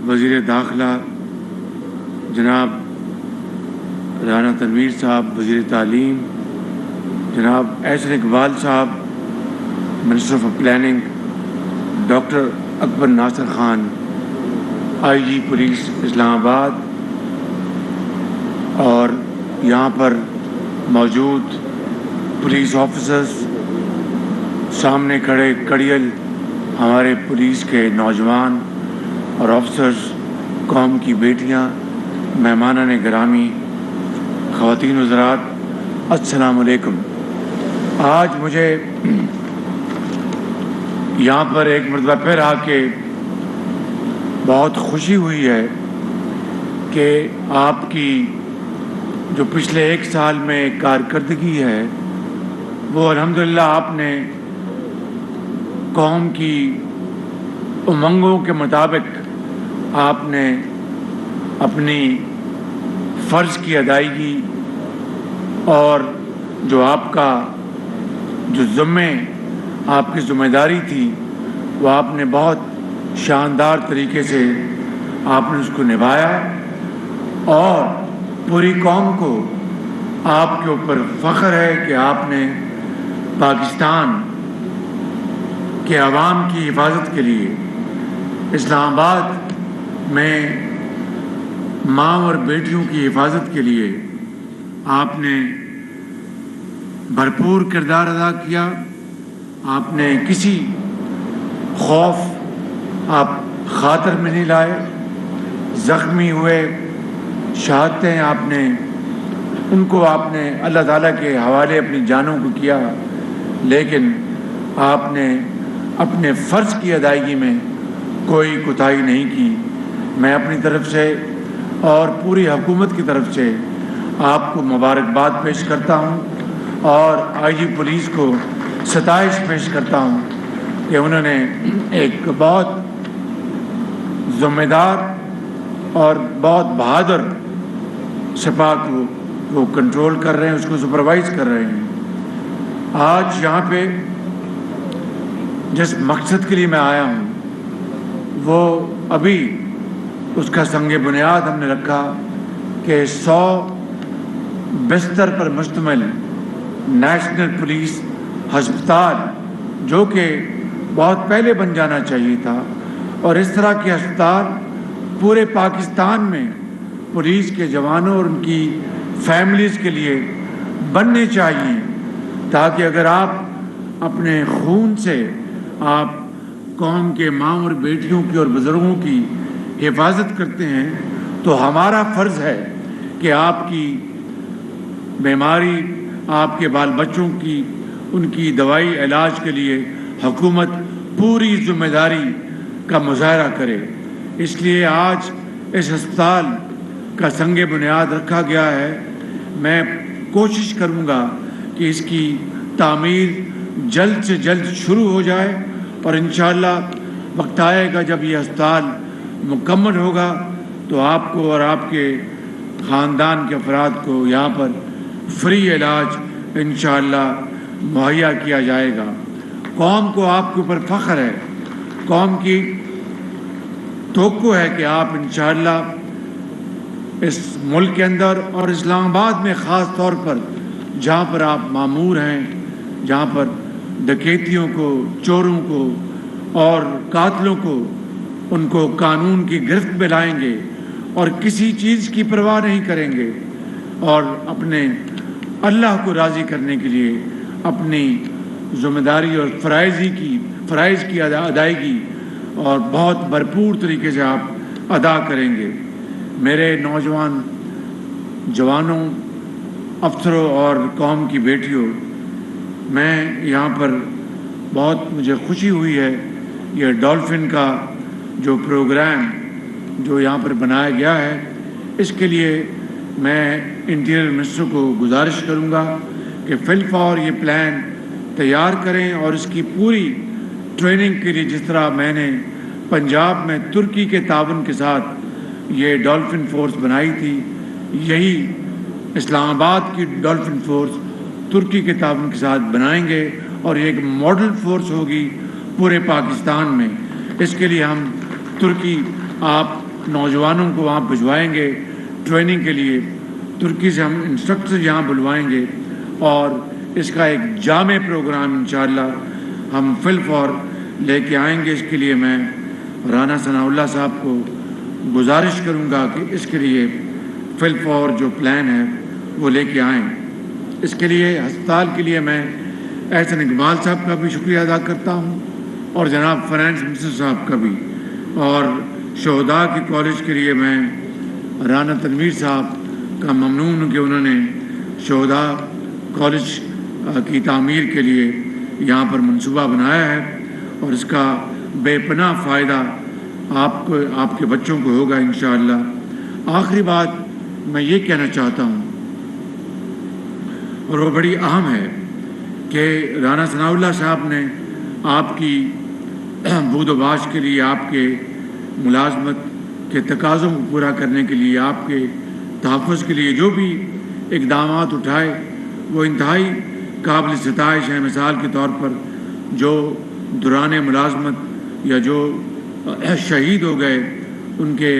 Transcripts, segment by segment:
وزیر داخلہ جناب رانا تنویر صاحب، وزیر تعلیم جناب Ahsan Iqbal Sahab, minister of planning doctor Akbar Nasir Khan, I G police Islamabad, اور یہاں پر موجود پولیس آفیسرز، سامنے کھڑے کڑیل ہمارے پولیس کے نوجوان اور آفیسرز، قوم کی بیٹیاں، مہمانان گرامی، خواتین و حضرات، السلام علیکم۔ آج مجھے یہاں پر ایک مرتبہ پھر آ کے بہت خوشی ہوئی ہے کہ آپ کی جو پچھلے 1 سال میں کارکردگی ہے وہ الحمدللہ آپ نے قوم کی امنگوں کے مطابق آپ نے اپنی فرض کی ادائیگی اور جو آپ کا جو آپ کی ذمہ داری تھی وہ آپ نے بہت شاندار طریقے سے آپ نے اس کو نبھایا، اور پوری قوم کو آپ کے اوپر فخر ہے کہ آپ نے پاکستان کے عوام کی حفاظت کے لیے اسلام آباد میں ماں اور بیٹیوں کی حفاظت کے لیے آپ نے بھرپور کردار ادا کیا۔ آپ نے کسی خوف آپ خاطر میں نہیں لائے، زخمی ہوئے شہادتیں آپ نے ان کو آپ نے اللہ تعالیٰ کے حوالے اپنی جانوں کو کیا، لیکن آپ نے اپنے فرض کی ادائیگی میں کوئی کوتاہی نہیں کی۔ میں اپنی طرف سے اور پوری حکومت کی طرف سے آپ کو مبارکباد پیش کرتا ہوں، اور آئی جی پولیس کو ستائش پیش کرتا ہوں کہ انہوں نے ایک بہت ذمہ دار اور بہت بہادر سپاہ کو وہ کنٹرول کر رہے ہیں، اس کو سپروائز کر رہے ہیں۔ آج یہاں پہ جس مقصد کے لیے میں آیا ہوں وہ ابھی اس کا سنگ بنیاد ہم نے رکھا کہ 100 بستر پر مشتمل نیشنل پولیس ہسپتال، جو کہ بہت پہلے بن جانا چاہیے تھا، اور اس طرح کے ہسپتال پورے پاکستان میں پولیس کے جوانوں اور ان کی فیملیز کے لیے بننے چاہیے، تاکہ اگر آپ اپنے خون سے آپ قوم کے ماں اور بیٹیوں کی اور بزرگوں کی حفاظت کرتے ہیں تو ہمارا فرض ہے کہ آپ کی بیماری، آپ کے بال بچوں کی ان کی دوائی علاج کے لیے حکومت پوری ذمہ داری کا مظاہرہ کرے۔ اس لیے آج اس ہسپتال کا سنگ بنیاد رکھا گیا ہے۔ میں کوشش کروں گا کہ اس کی تعمیر جلد سے جلد شروع ہو جائے، اور انشاءاللہ وقت آئے گا جب یہ ہسپتال مکمل ہوگا تو آپ کو اور آپ کے خاندان کے افراد کو یہاں پر فری علاج انشاءاللہ مہیا کیا جائے گا۔ قوم کو آپ کے اوپر فخر ہے، قوم کی توقع ہے کہ آپ انشاءاللہ اس ملک کے اندر اور اسلام آباد میں خاص طور پر جہاں پر آپ مامور ہیں، جہاں پر ڈکیتیوں کو، چوروں کو اور قاتلوں کو ان کو قانون کی گرفت میں لائیں گے اور کسی چیز کی پرواہ نہیں کریں گے، اور اپنے اللہ کو راضی کرنے کے لیے اپنی ذمہ داری اور فرائض کی ادائیگی اور بہت بھرپور طریقے سے آپ ادا کریں گے۔ میرے نوجوان جوانوں، افسروں اور قوم کی بیٹیوں، میں یہاں پر بہت مجھے خوشی ہوئی ہے، یہ ڈولفن کا جو پروگرام جو یہاں پر بنایا گیا ہے، اس کے لیے میں انٹیریئر منسٹر کو گزارش کروں گا کہ فی الفور یہ پلان تیار کریں، اور اس کی پوری ٹریننگ کے لیے جس طرح میں نے پنجاب میں ترکی کے تعاون کے ساتھ یہ ڈولفن فورس بنائی تھی، یہی اسلام آباد کی ڈولفن فورس ترکی کے تعاون کے ساتھ بنائیں گے، اور یہ ایک ماڈل فورس ہوگی پورے پاکستان میں۔ اس کے لیے ہم ترکی، آپ नौजवानों को वहाँ भिजवाएंगे ट्रेनिंग के लिए। तुर्की से हम इंस्ट्रक्टर यहाँ बुलवाएंगे और इसका एक जामे प्रोग्राम इंशाअल्लाह हम फिल फॉर लेके आएंगे। इसके लिए मैं राना सनाउल्लाह साहब को गुजारिश करूँगा कि इसके लिए फिल फॉर जो प्लान है वो लेके आएँ। इसके लिए अस्पताल के लिए मैं एहसन इकबाल साहब का भी शुक्रिया अदा करता हूँ और जनाब फाइनेंस मिनिस्टर साहब का भी, और शोहदा के कॉलेज के लिए मैं राना तनवीर साहब का ममनून हूँ कि उन्होंने शोहदा कॉलेज की तामीर के लिए यहाँ पर मंसूबा बनाया है और इसका बेपनाह फ़ायदा आपको, आपके बच्चों को होगा इंशाअल्लाह। आखिरी बात मैं ये कहना चाहता हूँ और वो बड़ी अहम है कि राना सनाउल्लाह साहब ने आपकी बूदोबाश के लिए, आपके मुलाजमत के तकाज़ों को पूरा करने के लिए, आपके तहफ़्फ़ुज़ के लिए जो भी इक़दामात उठाए वो इंतहाई काबिल सिताइश है। मिसाल के तौर पर जो दौरान मुलाजमत या जो शहीद हो गए उनके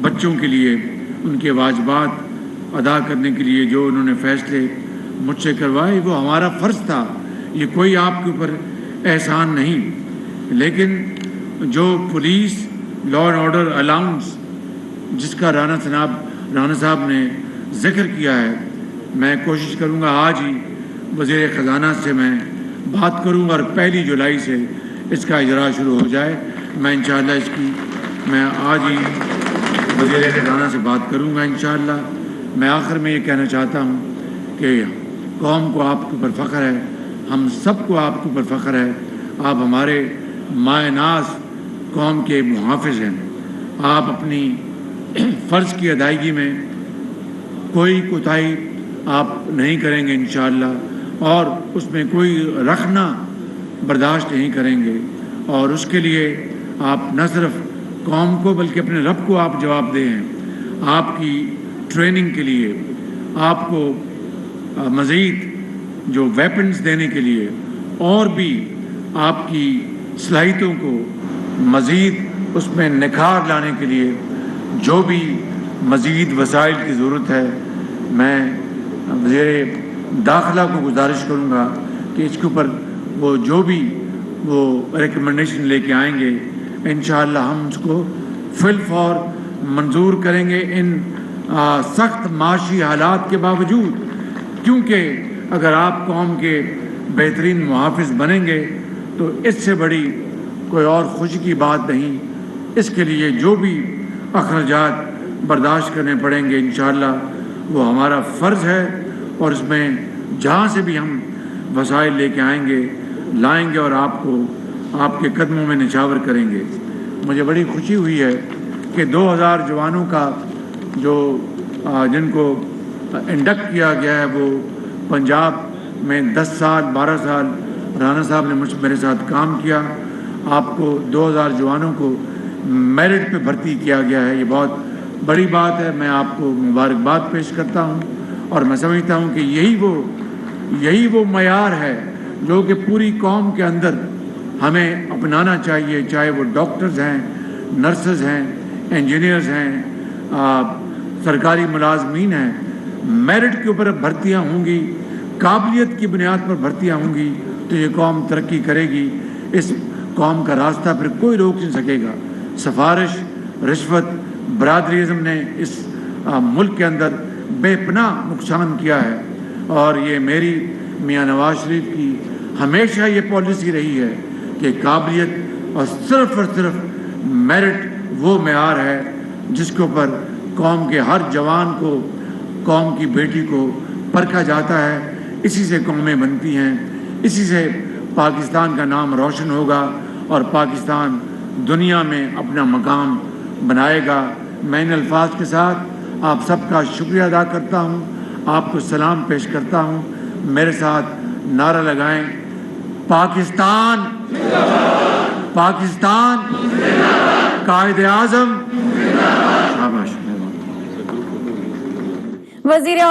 बच्चों के लिए उनके वाजबात अदा करने के लिए जो उन्होंने फ़ैसले मुझसे करवाए, वो हमारा फ़र्ज़ था। ये कोई आपके ऊपर एहसान नहीं, लेकिन जो police law and order allowance जिसका राना साहब ने ज़िक्र किया है, मैं कोशिश करूँगा आज ही वज़ीर ख़ज़ाना से मैं बात करूँगा और 1 जुलाई से इसका इजरा शुरू हो जाए। मैं इंशाअल्लाह मैं आज ही वज़ीर ख़ज़ाना से बात करूँगा इंशाअल्लाह। मैं आखिर में ये कहना चाहता हूँ कि कौम को आपके ऊपर फ़ख्र है, हम सबको आपके ऊपर फ़ख्र है। आप हमारे मायनाज़ कौम के मुहाफ़िज़ हैं। आप अपनी फ़र्ज़ की अदायगी में कोई कोताही आप नहीं करेंगे इंशाअल्लाह और उसमें कोई रखना बर्दाश्त नहीं करेंगे और उसके लिए आप न सिर्फ कौम को बल्कि अपने रब को आप जवाब दें। आपकी ट्रेनिंग के लिए आपको मज़ीद जो वेपन्स देने के लिए और भी आपकी सलाहियतों को मज़ीद उसमें निखार लाने के लिए जो भी मज़ीद वसाइल की ज़रूरत है, मैं वज़ीर दाखिला को गुजारिश करूँगा कि इसके ऊपर वो जो भी वो रिकमेंडेशन लेके आएंगे इंशाअल्लाह हम उसको फिल फॉर मंजूर करेंगे इन सख्त माशी हालात के बावजूद। क्योंकि अगर आप कौम के बेहतरीन मुहाफ़िज़ बनेंगे तो इससे बड़ी कोई और खुशी की बात नहीं। इसके लिए जो भी अखराजात बर्दाश्त करने पड़ेंगे इंशाअल्लाह वो हमारा फ़र्ज़ है और इसमें जहाँ से भी हम वसाइल लेके लाएंगे और आपको आपके कदमों में निछावर करेंगे। मुझे बड़ी खुशी हुई है कि 2000 जवानों का जो जिनको इंडक्ट किया गया है वो पंजाब में 10 साल 12 साल राना साहब ने मेरे साथ काम किया। आपको 2000 जवानों को मेरिट पे भर्ती किया गया है, ये बहुत बड़ी बात है। मैं आपको मुबारकबाद पेश करता हूँ और मैं समझता हूँ कि यही वो मयार है जो कि पूरी कौम के अंदर हमें अपनाना चाहिए, चाहे वो डॉक्टर्स हैं, नर्सेज हैं, इंजीनियर्स हैं, सरकारी मुलाजमीन हैं। मेरिट के ऊपर भर्तियाँ होंगी, काबिलियत की बुनियाद पर भर्तियाँ होंगी तो ये कौम तरक्की करेगी। इस कौम का रास्ता फिर कोई रोक नहीं सकेगा। सिफारिश, रिश्वत, बरादरीज़म ने इस मुल्क के अंदर बेपनाह नुकसान किया है और ये मेरी मियाँ नवाज शरीफ की हमेशा ये पॉलिसी रही है कि काबिलियत और सिर्फ मेरिट वो मेयार है जिसके ऊपर कौम के हर जवान को, कौम की बेटी को परखा जाता है। इसी से कौमें बनती हैं, इसी से पाकिस्तान का नाम रोशन होगा और पाकिस्तान दुनिया में अपना मकाम बनाएगा। मैं इन अल्फाज के साथ आप सबका शुक्रिया अदा करता हूँ, आपको सलाम पेश करता हूँ। मेरे साथ नारा लगाएं, पाकिस्तान पाकिस्तान कायदे आज़म। शाबाश। वज़ीर